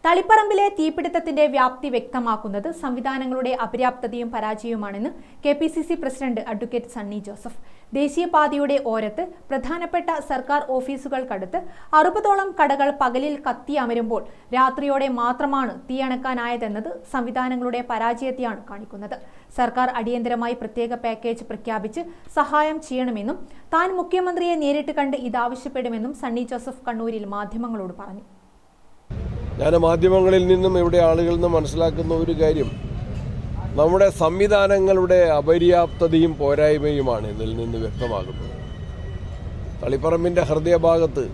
തളിപ്പറമ്പിലെ തീപിടുത്തത്തിന്റെ വ്യാപ്തി വ്യക്തമാക്കുന്നത് സംവിധാനങ്ങളുടെ അപര്യാപ്തതയും പരാജയവുമാണെന്ന് കെപിസിസി പ്രസിഡന്റ് അഡ്വക്കേറ്റ് സണ്ണി ജോസഫ്. ദേശീയപാതയുടെ ഓരത്ത് പ്രധാനപ്പെട്ട സർക്കാർ ഓഫീസുകൾക്കടുത്ത് 60ഓളം കടകൾ പകലിൽ കത്തിയമരുമ്പോൾ രാത്രിയോടെ മാത്രമാണ് തീയണക്കാനായതെന്നത് സംവിധാനങ്ങളുടെ പരാജയത്തെയാണ് കാണിക്കുന്നത്. സർക്കാർ അടിയന്തരമായി പ്രത്യേക പാക്കേജ് പ്രഖ്യാപിച്ച് സഹായം ചെയ്യണമെന്നും താൻ മുഖ്യമന്ത്രിയെ നേരിട്ട് കണ്ട് ഇതാവശ്യപ്പെടുമെന്നും സണ്ണി ജോസഫ് കണ്ണൂരിൽ മാധ്യമങ്ങളോട് പറഞ്ഞു. ഞാൻ മാധ്യമങ്ങളിൽ നിന്നും ഇവിടെ ആളുകളിൽ നിന്ന് മനസ്സിലാക്കുന്ന ഒരു കാര്യം, നമ്മുടെ സംവിധാനങ്ങളുടെ അപര്യാപ്തതയും പോരായ്മയുമാണ് ഇതിൽ നിന്ന് വ്യക്തമാകുന്നത്. തളിപ്പറമ്പിൻ്റെ ഹൃദയഭാഗത്ത്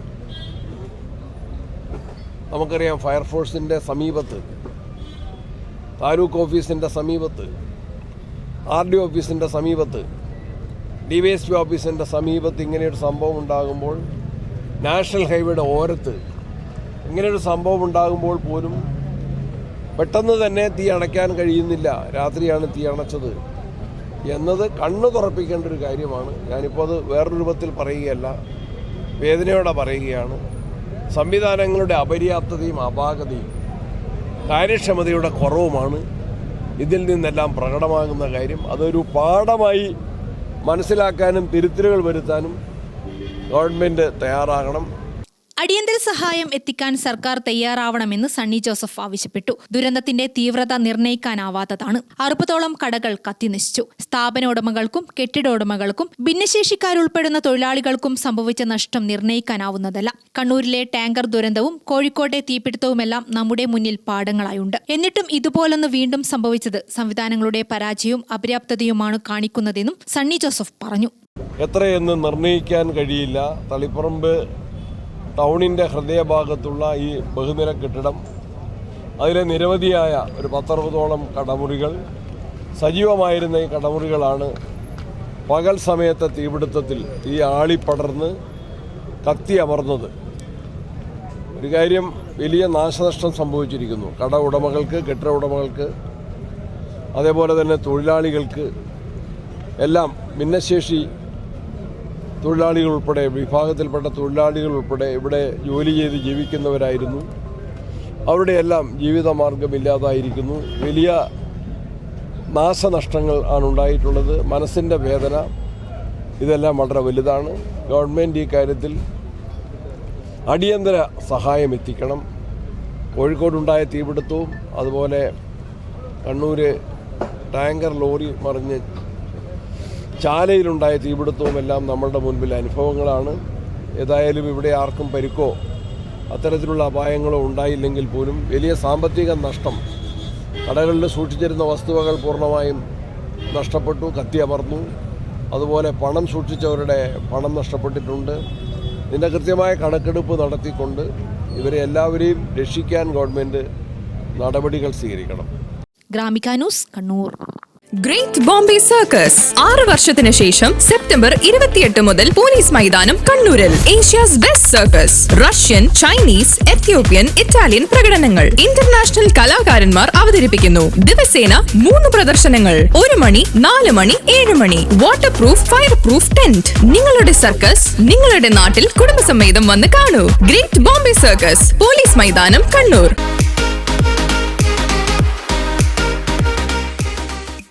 നമുക്കറിയാം, ഫയർഫോഴ്സിൻ്റെ സമീപത്ത്, താലൂക്ക് ഓഫീസിൻ്റെ സമീപത്ത്, RDO ഓഫീസിൻ്റെ സമീപത്ത്, DYSP ഓഫീസിൻ്റെ സമീപത്ത് ഇങ്ങനെയൊരു സംഭവം ഉണ്ടാകുമ്പോൾ, നാഷണൽ ഹൈവേയുടെ ഓരത്ത് ഇങ്ങനെയൊരു സംഭവം ഉണ്ടാകുമ്പോൾ പോലും പെട്ടെന്ന് തന്നെ തീ അണയ്ക്കാൻ കഴിയുന്നില്ല. രാത്രിയാണ് തീ അണച്ചത് എന്നത് കണ്ണു തുറപ്പിക്കേണ്ട ഒരു കാര്യമാണ്. ഞാനിപ്പോൾ അത് വേറൊരു രൂപത്തിൽ പറയുകയല്ല, വേദനയോടെ പറയുകയാണ്. സംവിധാനങ്ങളുടെ അപര്യാപ്തതയും അപാകതയും കാര്യക്ഷമതയുടെ കുറവുമാണ് ഇതിൽ നിന്നെല്ലാം പ്രകടമാകുന്ന കാര്യം. അതൊരു പാഠമായി മനസ്സിലാക്കാനും തിരുത്തലുകൾ വരുത്താനും ഗവൺമെൻറ് തയ്യാറാകണം. അടിയന്തര സഹായം എത്തിക്കാൻ സർക്കാർ തയ്യാറാവണമെന്ന് സണ്ണി ജോസഫ് ആവശ്യപ്പെട്ടു. ദുരന്തത്തിന്റെ തീവ്രത നിർണ്ണയിക്കാനാവാത്തതാണ്. 60ഓളം കടകൾ കത്തിനശിച്ചു. സ്ഥാപന ഉടമകൾക്കും കെട്ടിട ഉടമകൾക്കും ഭിന്നശേഷിക്കാരുൾപ്പെടുന്ന തൊഴിലാളികൾക്കും സംഭവിച്ച നഷ്ടം നിർണ്ണയിക്കാനാവുന്നതല്ല. കണ്ണൂരിലെ ടാങ്കർ ദുരന്തവും കോഴിക്കോട്ടെ തീപിടുത്തവുമെല്ലാം നമ്മുടെ മുന്നിൽ പാഠങ്ങളായുണ്ട്. എന്നിട്ടും ഇതുപോലൊന്ന് വീണ്ടും സംഭവിച്ചത് സംവിധാനങ്ങളുടെ പരാജയവും അപര്യാപ്തതയുമാണ് കാണിക്കുന്നതെന്നും സണ്ണി ജോസഫ് പറഞ്ഞു. എത്രയെന്ന് നിർണ്ണയിക്കാൻ കഴിയില്ല. തളിപ്പറമ്പ് ടൗണിൻ്റെ ഹൃദയഭാഗത്തുള്ള ഈ ബഹുനില കെട്ടിടം, അതിലെ നിരവധിയായ ഒരു 10-60ഓളം കടമുറികൾ, സജീവമായിരുന്ന ഈ കടമുറികളാണ് പകൽ സമയത്തെ തീപിടുത്തത്തിൽ തീ ആളിപ്പടർന്ന് കത്തിയമർന്നത്. ഒരു കാര്യം, വലിയ നാശനഷ്ടം സംഭവിച്ചിരിക്കുന്നു. കട ഉടമകൾക്ക്, കെട്ടിട ഉടമകൾക്ക്, അതേപോലെ തന്നെ തൊഴിലാളികൾക്ക് എല്ലാം, ഭിന്നശേഷി തൊഴിലാളികൾ ഉൾപ്പെടെ, വിഭാഗത്തിൽപ്പെട്ട തൊഴിലാളികൾ ഉൾപ്പെടെ ഇവിടെ ജോലി ചെയ്ത് ജീവിക്കുന്നവരായിരുന്നു. അവരുടെയെല്ലാം ജീവിതമാർഗമില്ലാതായിരിക്കുന്നു. വലിയ നാശനഷ്ടങ്ങൾ ആണ് ഉണ്ടായിട്ടുള്ളത്. മനസ്സിൻ്റെ വേദന ഇതെല്ലാം വളരെ വലുതാണ്. ഗവൺമെൻറ് ഈ കാര്യത്തിൽ അടിയന്തര സഹായം എത്തിക്കണം. കോഴിക്കോടുണ്ടായ തീപിടുത്തവും അതുപോലെ കണ്ണൂർ ടാങ്കർ ലോറി മറിഞ്ഞ് ചാലയിലുണ്ടായ തീപിടുത്തവുമെല്ലാം നമ്മളുടെ മുൻപിൽ അനുഭവങ്ങളാണ്. ഏതായാലും ഇവിടെ ആർക്കും പരിക്കോ അത്തരത്തിലുള്ള അപായങ്ങളോ ഉണ്ടായില്ലെങ്കിൽ പോലും വലിയ സാമ്പത്തിക നഷ്ടം, കടകളിൽ സൂക്ഷിച്ചിരുന്ന വസ്തുവകൾ പൂർണ്ണമായും നഷ്ടപ്പെട്ടു, കത്തിയമർന്നു. അതുപോലെ പണം സൂക്ഷിച്ചവരുടെ പണം നഷ്ടപ്പെട്ടിട്ടുണ്ട്. ഇതിൻ്റെ കൃത്യമായ കണക്കെടുപ്പ് നടത്തിക്കൊണ്ട് ഇവരെ എല്ലാവരെയും രക്ഷിക്കാൻ ഗവൺമെൻറ് നടപടികൾ സ്വീകരിക്കണം. Gramika news, Kannur. Great Bombay circus 6 വർഷത്തിന് ശേഷം സെപ്റ്റംബർ 28 മുതൽ പോലീസ് മൈതാനം കണ്ണൂരിൽ. Asia's best circus. Russian, Chinese, Ethiopian, Italian പ്രകടനങ്ങൾ. ഇന്റർനാഷണൽ കലാകാരന്മാർ അവതരിപ്പിക്കുന്നു. ദിവസേന 3 പ്രദർശനങ്ങൾ. 1 മണി, 4 മണി, 7 മണി. Waterproof, fireproof tent. നിങ്ങളുടെ സർക്കസ് നിങ്ങളുടെ നാട്ടിൽ കുടുംബസമേതം വന്ന് കാണൂ. ഗ്രേറ്റ് ബോംബെ സർക്കസ്, പോലീസ് മൈതാനം, കണ്ണൂർ.